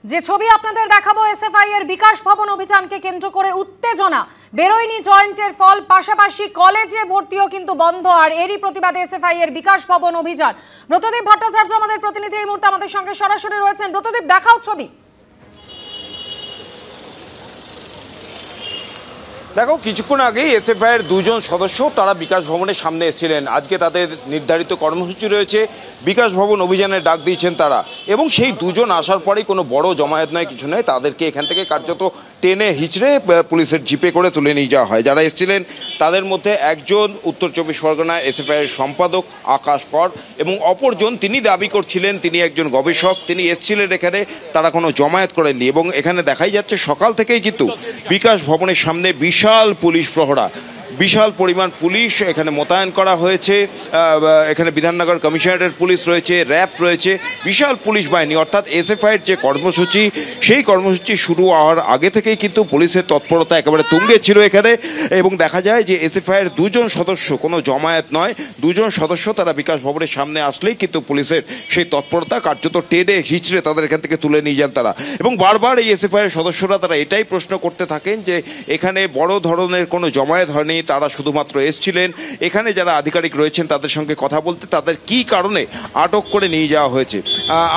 যে ছবি আপনাদের দেখাবো, এসএফআই এর বিকাশ ভবন অভিযানকে কেন্দ্র করে উত্তেজনা। বেরোয়নি জয়েন্টের ফল, পাশাপাশি কলেজে ভর্তিও কিন্তু বন্ধ, আর এরই প্রতিবাদে এসএফআই এর বিকাশ ভবন অভিযান। ব্রতদীপ ভট্টাচার্য আমাদের প্রতিনিধি এই মুহূর্তে আমাদের সঙ্গে সরাসরি রয়েছেন। ব্রতদীপ, দেখাও ছবি। দেখো, কিছুক্ষণ আগেই এসএফআই এর দুজন সদস্য তারা বিকাশ ভবনের সামনে এসেছিলেন। আজকে তাদের নির্ধারিত কর্মসূচি রয়েছে, বিকাশ ভবন অভিযানের ডাক দিয়েছেন তারা, এবং সেই দুজন আসার পরেই কোনো বড় জমায়েত নয়, কিছু নয়, তাদেরকে এখান থেকে কার্যত টেনে হিচড়ে পুলিশের জিপে করে তুলে নিয়ে যাওয়া হয়। যারা এসেছিলেন তাদের মধ্যে একজন উত্তর চব্বিশ পরগনা এসএফআই এর সম্পাদক আকাশ কর, এবং অপরজন তিনি দাবি করছিলেন তিনি একজন গবেষক, তিনি এসেছিলেন এখানে, তারা কোনো জমায়েত করেননি। এবং এখানে দেখাই যাচ্ছে সকাল থেকেই কিন্তু বিকাশ ভবনের সামনে বিশাল পুলিশ প্রহরা, বিশাল পরিমাণ পুলিশ এখানে মোতায়েন করা হয়েছে। এখানে বিধাননগর কমিশনারের পুলিশ রয়েছে, র্যাব রয়েছে, বিশাল পুলিশ বাহিনী। অর্থাৎ এসএফআইয়ের যে কর্মসূচি, সেই কর্মসূচি শুরু হওয়ার আগে থেকেই কিন্তু পুলিশের তৎপরতা একেবারে তুঙ্গে ছিল এখানে। এবং দেখা যায় যে এসএফআইয়ের দুজন সদস্য, কোনো জমায়েত নয়, দুজন সদস্য তারা বিকাশ ভবনের সামনে আসলেই কিন্তু পুলিশের সেই তৎপরতা কার্যত টেনে হিচড়ে তাদের এখান থেকে তুলে নিয়ে যান তারা। এবং বারবার এই এসএফআইয়ের সদস্যরা তারা এটাই প্রশ্ন করতে থাকেন যে এখানে বড় ধরনের কোনো জমায়েত হয়নি, তারা শুধুমাত্র এসেছিলেন এখানে যারা আধিকারিক রয়েছেন তাদের সঙ্গে কথা বলতে, তাদের কি কারণে আটক করে নিয়ে যাওয়া হয়েছে।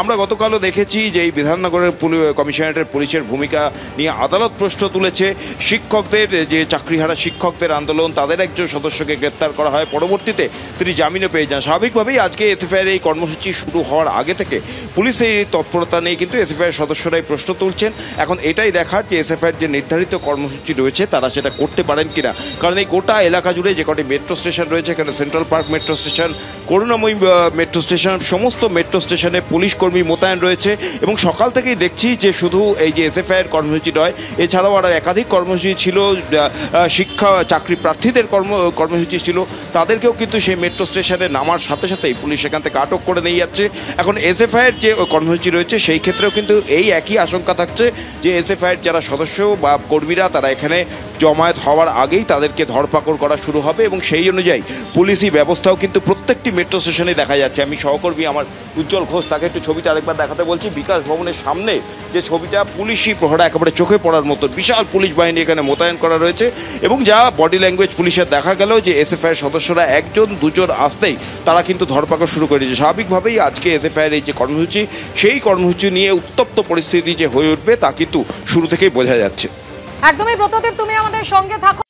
আমরা গতকালও দেখেছি যে এই বিধাননগরের কমিশনারেটের পুলিশের ভূমিকা নিয়ে আদালত প্রশ্ন তুলেছে। শিক্ষকদের যে চাকরিহারা শিক্ষকদের আন্দোলন, তাদের একজন সদস্যকে গ্রেপ্তার করা হয়, পরবর্তীতে তিনি জামিনে পেয়ে যান। স্বাভাবিকভাবেই আজকে এসএফআইয়ের এই কর্মসূচি শুরু হওয়ার আগে থেকে পুলিশের এই তৎপরতা নিয়ে কিন্তু এসএফআইয়ের সদস্যরাই প্রশ্ন তুলছেন। এখন এটাই দেখার যে এসএফআইয়ের যে নির্ধারিত কর্মসূচি রয়েছে তারা সেটা করতে পারেন কিনা, কারণ এই গোটা এলাকা জুড়ে যে কটি মেট্রো স্টেশন রয়েছে, এখানে সেন্ট্রাল পার্ক মেট্রো স্টেশন, করুণাময়ী মেট্রো স্টেশন, সমস্ত মেট্রো স্টেশনে পুলিশ কর্মী মোতায়েন রয়েছে। এবং সকাল থেকেই দেখছি যে শুধু এই যে এসএফআইয়ের কর্মসূচি নয়, এছাড়াও আরও একাধিক কর্মসূচি ছিল, শিক্ষা চাকরি প্রার্থীদের কর্মসূচি ছিল, তাদেরকেও কিন্তু সেই মেট্রো স্টেশনে নামার সাথে সাথেই পুলিশ এখান থেকে আটক করে নিয়ে যাচ্ছে। এখন এসএফআইয়ের যে কর্মসূচি রয়েছে সেই ক্ষেত্রেও কিন্তু এই একই আশঙ্কা থাকছে যে এসএফআইয়ের যারা সদস্য বা কর্মীরা তারা এখানে জমায়েত হওয়ার আগেই তাদেরকে ধরপাকড় করা শুরু হবে, এবং সেই অনুযায়ী পুলিশি ব্যবস্থাও কিন্তু প্রত্যেকটি মেট্রো স্টেশনে দেখা যাচ্ছে। আমি সহকর্মী আমার উজ্জ্বল ঘোষ, তাকে একটু ছবিটা আরেকবার দেখাতে বলছি। বিকাশ ভবনের সামনে যে ছবিটা, পুলিশি প্রহরা একেবারে চোখে পড়ার মতো, বিশাল পুলিশ বাহিনী এখানে মোতায়েন করা রয়েছে। এবং যা বডি ল্যাঙ্গুয়েজ পুলিশের দেখা গেল যে এসএফআইয়ের সদস্যরা একজন দুজন আসতেই তারা কিন্তু ধরপাকড় শুরু করে দিয়েছে। স্বাভাবিকভাবেই আজকে এসএফআইয়ের এই যে কর্মসূচি, সেই কর্মসূচি নিয়ে উত্তপ্ত পরিস্থিতি যে হয়ে উঠবে তা কিন্তু শুরু থেকেই বোঝা যাচ্ছে। একদমই ব্রতদীপ, তুমি আমাদের সঙ্গে থাকো।